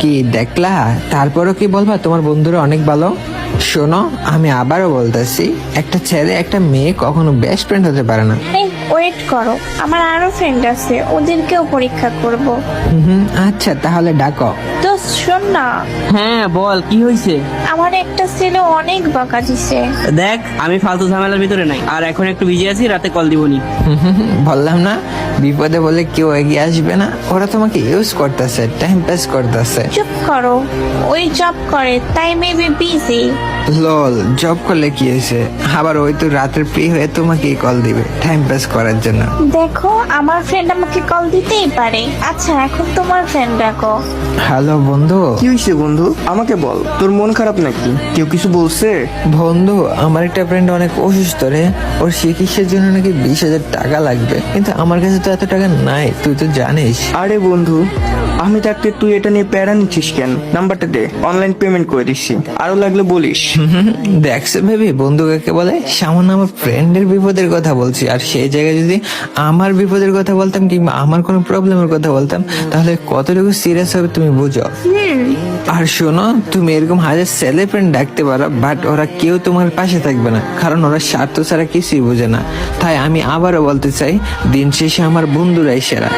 কি দেখলা? তারপরও কি বলবা তোমার বন্ধুরা অনেক ভালো? শোনো, আমি আবারও বলতেছি, একটা ছেলে একটা মেয়ে কখনো বেস্ট ফ্রেন্ড হতে পারে না। এই ওয়েট করো, আমার আরো ফ্রেন্ড আছে, ওদেরকেও পরীক্ষা করব। আচ্ছা তাহলে ডাকো। তো শোন না, হ্যাঁ বল, কি হয়েছে? আমার একটা ছেলে অনেক বকা দিছে। দেখ, আমি ফালতু ঝামেলার ভিতরে নাই, আর এখন একটু বিজি আছি, রাতে কল দিবনি। বললাম না, বিপদে বলে কেউ এগিয়ে আসবে না। ওরা তোমাকে ইউজ করতেছে, টাইম পাস করতেছে। চুপ করো, ওই জব করে তাই মেবি বিজি। লল, জব করলে কি হয়েছে? আবার ওই তো রাতের ফ্রি হয়ে তোমাকে কল দিবে টাইম পাস করার জন্য। দেখো, আমার ফ্রেন্ড আমাকে কল দিতেই পারে। আচ্ছা, এখন তোমার ফ্রেন্ড ডাকো। হ্যালো বন্ধু। কি হয়েছে বন্ধু? আমাকে বল, তোর মন খারাপ নাকি? কেউ কিছু বলছে? বন্ধু, আমার একটা ফ্রেন্ড অনেক অসুস্থ রে। ওর চিকিৎসার জন্য নাকি 20,000 টাকা লাগবে, কিন্তু আমার কাছে তো এত টাকা নাই, তুই তো জানিস। আরে বন্ধু, আমি থাকতে তুই এটা নিয়ে প্যারা নিচ্ছিস কেন? নাম্বারটা দে, অনলাইন পেমেন্ট করে দিচ্ছি, আরো লাগলে বলিস। দেখছে ভেবে বন্ধু কাকে বলে? সামান্য আমার ফ্রেন্ডের বিপদের কথা বলছি, আর সেই জায়গায় যদি আমার বিপদের কথা বলতাম কিংবা আমার কোনো প্রবলেমের কথা বলতাম, তাহলে কতটুকু সিরিয়াস হবে তুমি বুঝো। আর শোনো, তুমি এরকম হাজার ছেলে ফ্রেন্ড ডাকতে পারো, বাট ওরা কেউ তোমার পাশে থাকবে না, কারণ ওরা স্বার্থ ছাড়া কিছুই বোঝে না। তাই আমি আবারও বলতে চাই, দিন শেষে আমার বন্ধুরাই সেরা।